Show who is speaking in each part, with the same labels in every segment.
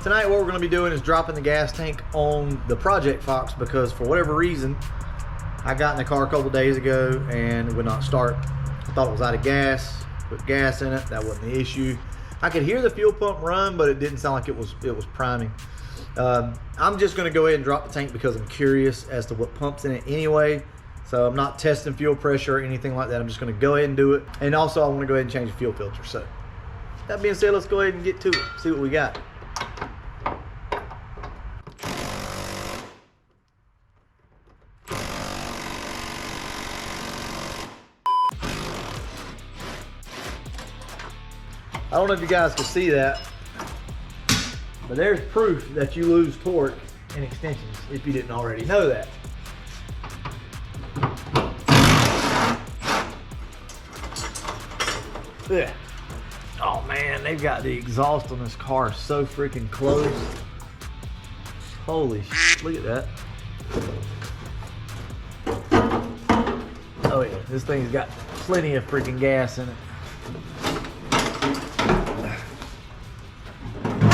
Speaker 1: Tonight what we're going to be doing is dropping the gas tank on the Project Fox because for whatever reason I got in the car a couple days ago and it would not start. I thought it was out of gas, put gas in it, that wasn't the issue. I could hear the fuel pump run, but it didn't sound like it was priming. I'm just going to go ahead and drop the tank because I'm curious as to what pumps in it anyway. So I'm not testing fuel pressure or anything like that. I'm just going to go ahead and do it. And also I want to go ahead and change the fuel filter. So that being said, let's go ahead and get to it, see what we got. I don't know if you guys can see that, but there's proof that you lose torque in extensions if you didn't already know that. Yeah. Oh man, they've got the exhaust on this car so freaking close. Holy shit, look at that. Oh yeah, this thing's got plenty of freaking gas in it.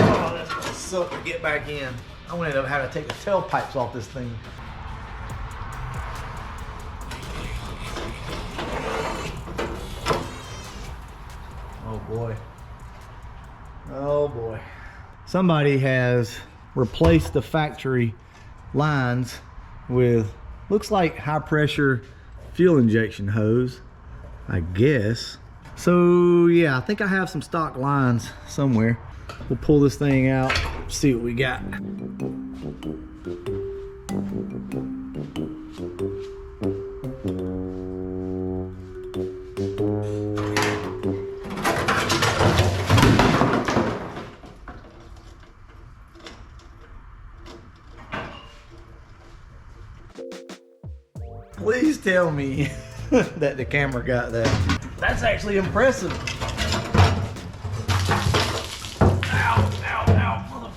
Speaker 1: Oh, that's gonna suck to get back in. I'm gonna end up having to take the tailpipes off this thing. Oh boy. Oh boy. Somebody has replaced the factory lines with, looks like high pressure fuel injection hose, I guess. So yeah, I think I have some stock lines somewhere. We'll pull this thing out, see what we got. Please tell me that the camera got that. That's actually impressive. Ow, ow, ow, mother.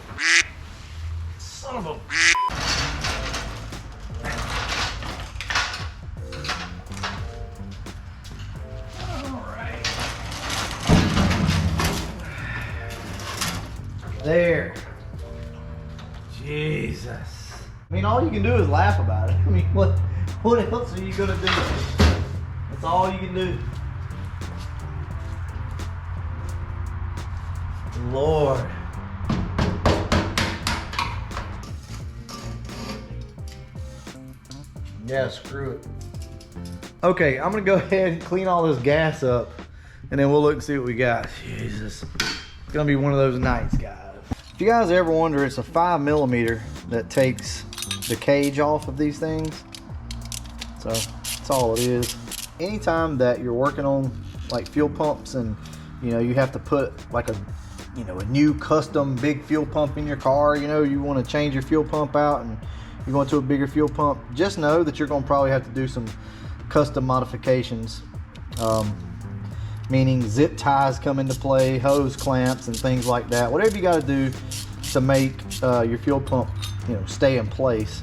Speaker 1: Son of a. Alright. There. Jesus. I mean, all you can do is laugh about it. I mean, what else are you gonna do? That's all you can do. Lord. Yeah, screw it. Okay, I'm gonna go ahead and clean all this gas up and then we'll look and see what we got. Jesus. It's gonna be one of those nights, guys. If you guys ever wonder, it's a 5mm that takes the cage off of these things. So that's all it is. Anytime that you're working on like fuel pumps and you have to put like a new custom big fuel pump in your car, you want to change your fuel pump out and you're going to a bigger fuel pump, just know that you're going to probably have to do some custom modifications, meaning zip ties come into play, hose clamps and things like that. Whatever you got to do to make your fuel pump stay in place.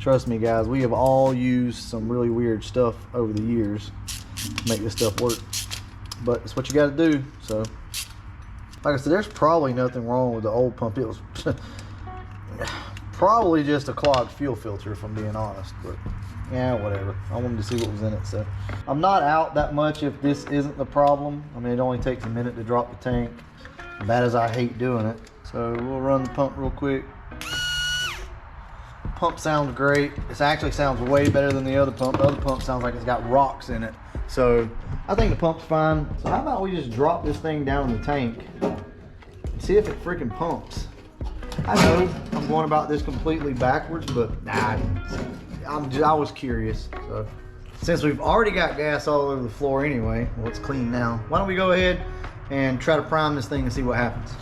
Speaker 1: Trust me guys, we have all used some really weird stuff over the years to make this stuff work, but it's what you got to do. So like I said, there's probably nothing wrong with the old pump. It was probably just a clogged fuel filter if I'm being honest, but yeah, whatever. I wanted to see what was in it. So I'm not out that much if this isn't the problem. I mean, it only takes a minute to drop the tank, bad as I hate doing it. So we'll run the pump real quick. Pump sounds great. This actually sounds way better than the other pump. The other pump sounds like it's got rocks in it. So I think the pump's fine. So how about we just drop this thing down in the tank and see if it freaking pumps. I know I'm going about this completely backwards, but nah, I was curious. So since we've already got gas all over the floor anyway, well, it's clean now. Why don't we go ahead and try to prime this thing and see what happens.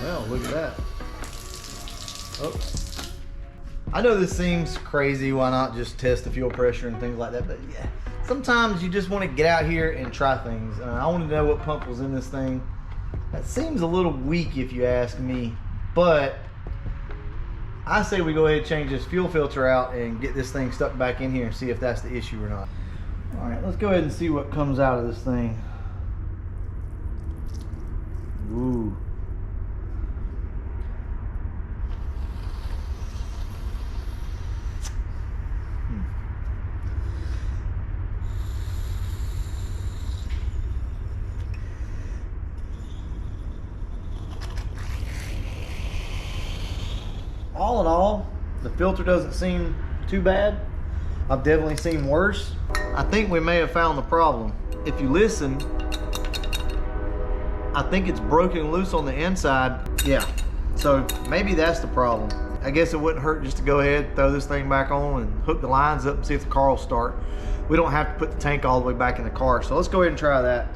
Speaker 1: Well, look at that. Oh. I know this seems crazy, why not just test the fuel pressure and things like that, but yeah, sometimes you just want to get out here and try things. I wanted to know what pump was in this thing. That seems a little weak if you ask me, but I say we go ahead and change this fuel filter out and get this thing stuck back in here and see if that's the issue or not. All right, let's go ahead and see what comes out of this thing. Ooh. All in all, the filter doesn't seem too bad. I've definitely seen worse. I think we may have found the problem. If you listen, I think it's broken loose on the inside. Yeah, so maybe that's the problem. I guess it wouldn't hurt just to go ahead, throw this thing back on and hook the lines up and see if the car will start. We don't have to put the tank all the way back in the car. So let's go ahead and try that.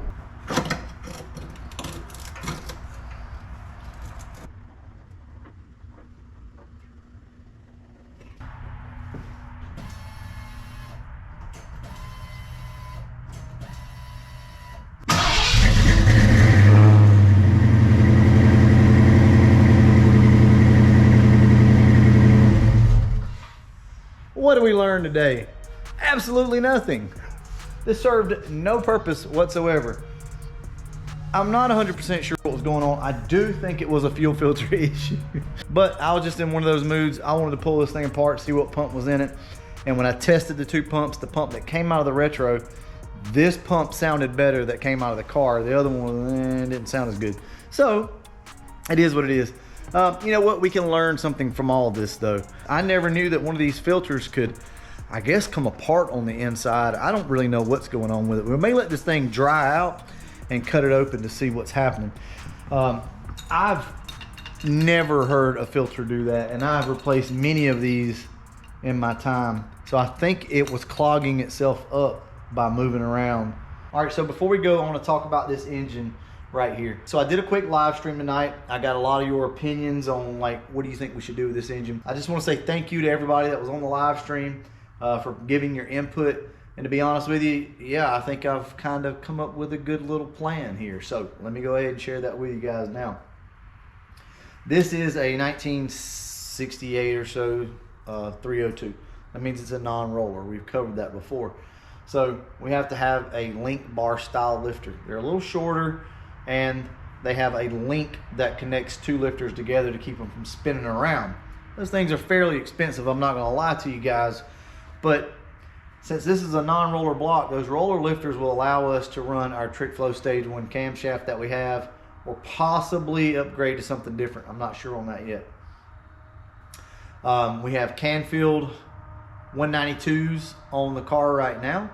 Speaker 1: What did we learn today? Absolutely nothing. This served no purpose whatsoever. I'm not 100% sure what was going on. I do think it was a fuel filter issue. But I was just in one of those moods. I wanted to pull this thing apart, see what pump was in it. And when I tested the two pumps, the pump that came out of the retro, this pump sounded better that came out of the car. The other one didn't sound as good. So it is what it is. You know what? We can learn something from all of this though. I never knew that one of these filters could, I guess, come apart on the inside. I don't really know what's going on with it. We may let this thing dry out and cut it open to see what's happening. I've never heard a filter do that, and I've replaced many of these in my time. So I think it was clogging itself up by moving around. All right, so before we go, I want to talk about this engine right here. So I did a quick live stream tonight. I got a lot of your opinions on, like, what do you think we should do with this engine? I just want to say thank you to everybody that was on the live stream for giving your input. And to be honest with you, yeah, I think I've kind of come up with a good little plan here. So let me go ahead and share that with you guys now. This is a 1968 or so 302. That means it's a non-roller. We've covered that before. So we have to have a link bar style lifter. They're a little shorter, and they have a link that connects two lifters together to keep them from spinning around. Those things are fairly expensive, I'm not gonna lie to you guys, but since this is a non-roller block, those roller lifters will allow us to run our TrickFlow Stage 1 camshaft that we have, or possibly upgrade to something different. I'm not sure on that yet. We have Canfield 192s on the car right now.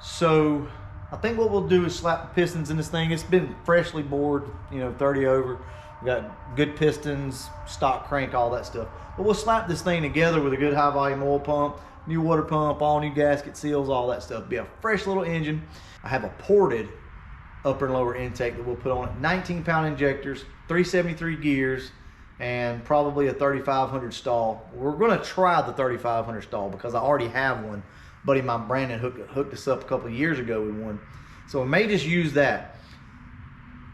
Speaker 1: So I think what we'll do is slap the pistons in this thing. It's been freshly bored, you know, 30 over. We got good pistons, stock crank, all that stuff. But we'll slap this thing together with a good high volume oil pump, new water pump, all new gasket seals, all that stuff. Be a fresh little engine. I have a ported upper and lower intake that we'll put on it. 19-pound injectors, 373 gears, and probably a 3500 stall. We're gonna try the 3500 stall because I already have one. Buddy of mine, Brandon, hooked us up a couple of years ago with one. So we may just use that.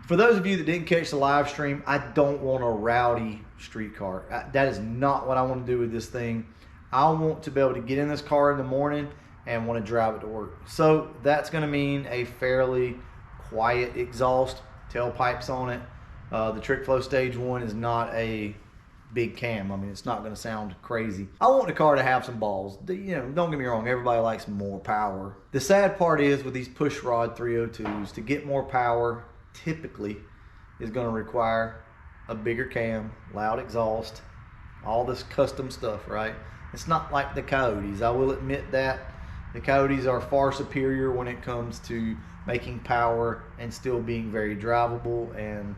Speaker 1: For those of you that didn't catch the live stream, I don't want a rowdy street car. That is not what I want to do with this thing. I want to be able to get in this car in the morning and want to drive it to work. So that's going to mean a fairly quiet exhaust, tailpipes on it. The TrickFlow Stage 1 is not a big cam. I mean, it's not going to sound crazy. I want the car to have some balls. You know, don't get me wrong, everybody likes more power. The sad part is with these push rod 302s, to get more power typically is going to require a bigger cam, loud exhaust, all this custom stuff, right? It's not like the Coyotes. I will admit that the Coyotes are far superior when it comes to making power and still being very drivable and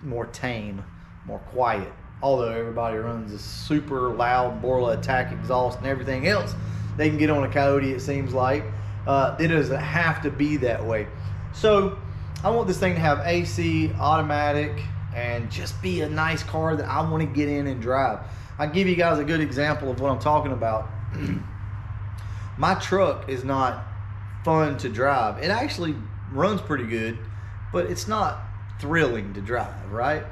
Speaker 1: more tame, more quiet. Although everybody runs a super loud Borla attack exhaust and everything else they can get on a Coyote, it seems like. It doesn't have to be that way. So I want this thing to have AC, automatic, and just be a nice car that I want to get in and drive. I'll give you guys a good example of what I'm talking about. My truck is not fun to drive. It actually runs pretty good, but it's not thrilling to drive, right?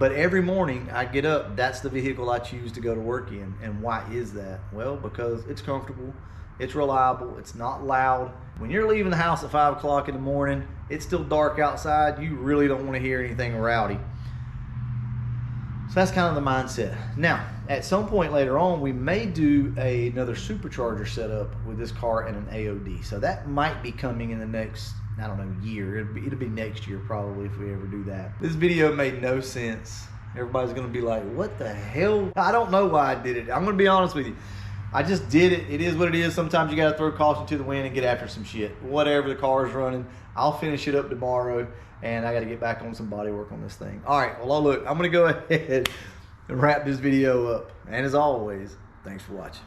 Speaker 1: But every morning I get up, that's the vehicle I choose to go to work in. And why is that? Well, because it's comfortable, it's reliable, it's not loud. When you're leaving the house at 5 o'clock in the morning, it's still dark outside, you really don't want to hear anything rowdy. So that's kind of the mindset. Now, at some point later on, we may do another supercharger setup with this car and an AOD. So that might be coming in the next, I don't know, year. It'll be next year probably if we ever do that. This video made no sense. Everybody's gonna be like, what the hell? I don't know why I did it. I'm gonna be honest with you. I just did it. It is what it is. Sometimes you gotta throw caution to the wind and get after some shit. Whatever, the car is running. I'll finish it up tomorrow, and I gotta get back on some body work on this thing. All right, well, look, I'm gonna go ahead and wrap this video up. And as always, thanks for watching.